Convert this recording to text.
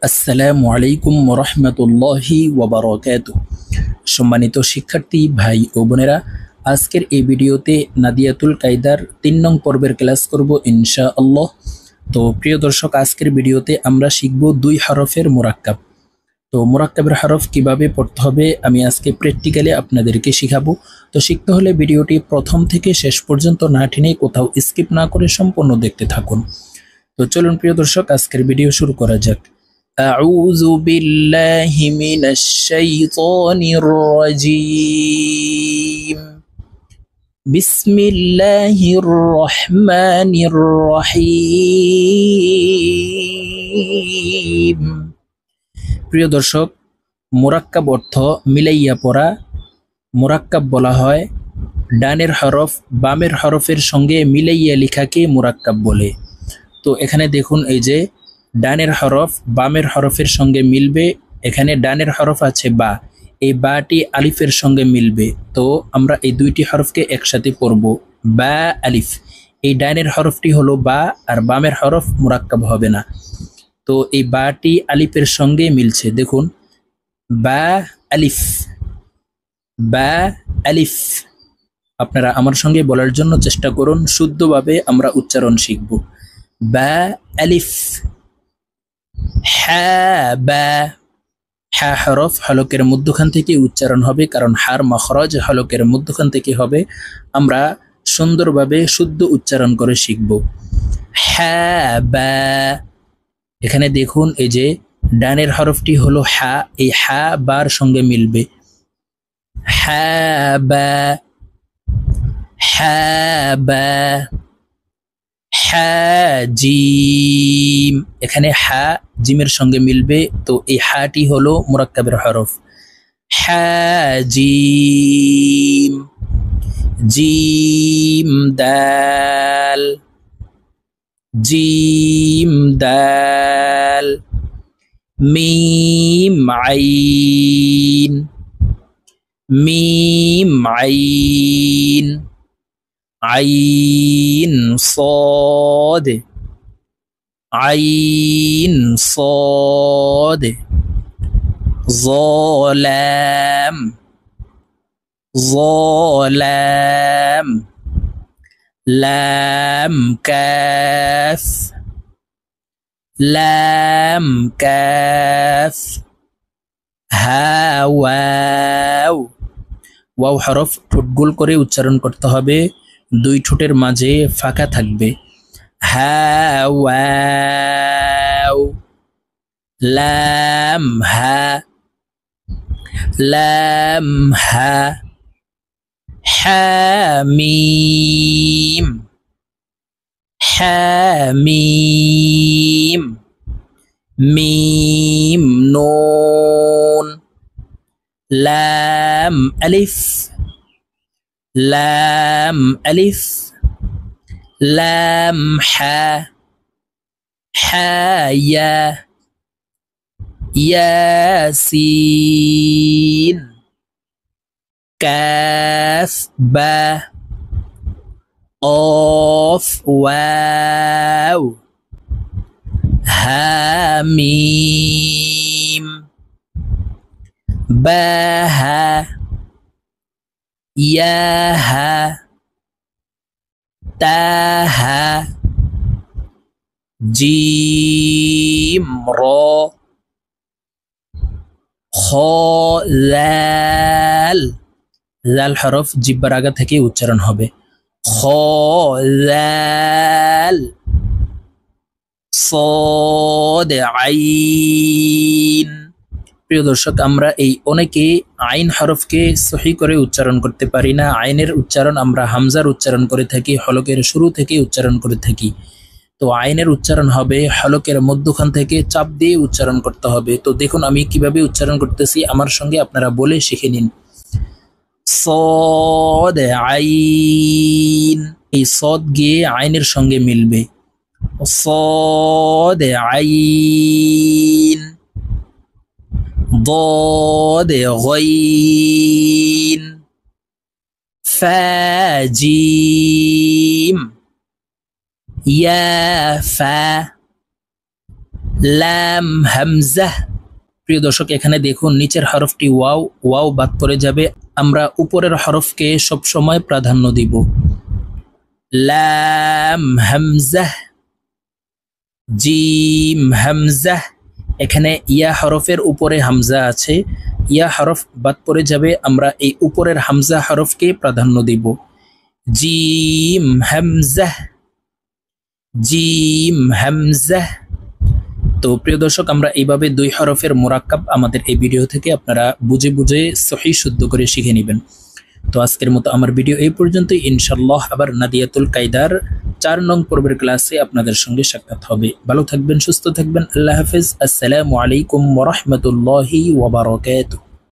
আসসালামু আলাইকুম ওরহমতুল্লাহি ওয়াবারাকাতুহু। সম্মানিত শিক্ষার্থী ভাই ও বোনেরা, আজকের এই ভিডিওতে নাদিয়াতুল কায়দার ৩ নং পর্বের ক্লাস করব ইনশাআল্লাহ। তো প্রিয় দর্শক, আজকের ভিডিওতে আমরা শিখব 2 হরফের মুরাক্কাব। তো মুরাক্কাবের হরফ কিভাবে পড়তে হবে আমি আজকে প্র্যাকটিক্যালি আপনাদেরকে শিখাবো। তো শিখতে হলে ভিডিওটি প্রথম থেকে শেষ পর্যন্ত না টেনে কোথাও স্কিপ না করে সম্পূর্ণ দেখতে থাকুন। তো চলুন প্রিয় দর্শক, আজকের ভিডিও শুরু করা যাক। أعوذ بالله من الشيطان الرجيم بسم الله الرحمن الرحيم। প্রিয় দর্শক, মুরাক্কাব অর্থ মিলাইয়া পড়া। মুরাক্কাব বলা হয় ডানের হরফ বামের হরফের সঙ্গে মিলাইয়া লেখাকে মুরাক্কাব বলে। তো এখানে দেখুন, এই যে ডানের হরফ বামের হরফের সঙ্গে মিলবে, এখানে ডানের হরফ আছে বা, এই বাটি আলিফের সঙ্গে মিলবে। তো আমরা এই দুইটি হরফকে একসাথে পড়ব, বা আলিফ। এই ডানের হরফটি হলো বা, আর বামের হরফ মুরাক্কাব হবে না। তো এই বাটি আলিফের সঙ্গে মিলছে, দেখুন, বা আলিফ, বা আলিফ। আপনারা আমার সঙ্গে বলার জন্য চেষ্টা করুন, শুদ্ধভাবে আমরা উচ্চারণ শিখব। বা আলিফ। হ্যাঁ বা, হ্যাঁ হরফ হলকের মধ্যখান থেকে উচ্চারণ হবে, কারণ হার মখরজ হলকের মধ্যখান থেকে হবে। আমরা সুন্দরভাবে শুদ্ধ উচ্চারণ করে শিখব। হ্যাঁ বা। এখানে দেখুন, এই যে ডানের হরফটি হলো হ্যাঁ, এই হ্যাঁ বার সঙ্গে মিলবে। হ্যাঁ বা, হ্যাঁ বা। হ্যাঁ জিম, এখানে হ্যাঁ জিমের সঙ্গে মিলবে। তো এই হ্যাঁটি হলো মুরাক্কাবের হরফ। হ্যাঁ জিম, জিম দাল, জিম দাল। মিম আইন, মিম আইন। আইন صاد, আইন صاد। ظلام, ظلام। لام كاف, لام كاف। হা ওয়াও, ওয়াও হরফ ঠোঁট গোল করে উচ্চারণ করতে হবে, দুই ঠোঁটের মাঝে ফাঁকা থাকবে। হা ওয়াও। লাম হা, লাম হা। হামিম, হামিম। মিম নুন। লাম আলিফ, লাম আলিফ। লাম হা, হা ইয়া, ইয়াসিন। কাফ বা, قاف واو، হামিম। বাহা, ইয়াহা, তাহা। জিম র, খ লাল। লাল হরফ জিহ্বার আগা থেকে উচ্চারণ হবে। খ লাল। صاد আইন। প্রিয় দর্শক, আমরা এই অনেকে আইন হরফকে সহি করে উচ্চারণ করতে পারি না। আইনের উচ্চারণ আমরা হামজার উচ্চারণ করে থাকি, হলকের শুরু থেকে উচ্চারণ করে থাকি। তো আইনের উচ্চারণ হবে হলকের মধ্যখান থেকে চাপ দিয়ে উচ্চারণ করতে হবে। তো দেখুন আমি কিভাবে উচ্চারণ করতেছি, আমার সঙ্গে আপনারা বলে শিখে নিন। صاد আইন, এই সদ গিয়ে আইনের সঙ্গে মিলবে। صاد عين, ضاد غين, فا جيم, يا فا, লাম হামজা। প্রিয় দর্শক এখানে দেখুন নিচের হরফটি ওয়াও, ওয়াও বাদ পড়ে যাবে, আমরা উপরের হরফকে সব সময় প্রাধান্য দিব। লাম হামজা, জিম হামজা। এখানে ইয়া হরফের উপরে হামজা আছে, ইয়া হরফ বাদ পড়ে যাবে, আমরা এই উপরের হামজা হরফকে প্রাধান্য দিব। Gym Hamza, gym Hamza. তো প্রিয় দর্শক আমরা এইভাবে 2 হরফের মোরাক্কাব আমাদের এই ভিডিও থেকে আপনারা বুঝে বুঝে সহি শুদ্ধ করে শিখে নেবেন। তো আজকের মতো আমার ভিডিও এই পর্যন্তই। ইনশাআল্লাহ আবার নাদিয়াতুল কায়দার 4 নং পর্বের ক্লাসে আপনাদের সঙ্গে সাক্ষাৎ হবে। ভালো থাকবেন, সুস্থ থাকবেন। আল্লাহ হাফেজ। আসসালামু আলাইকুম ওয়া রাহমাতুল্লাহি ওয়া বারাকাতুহু।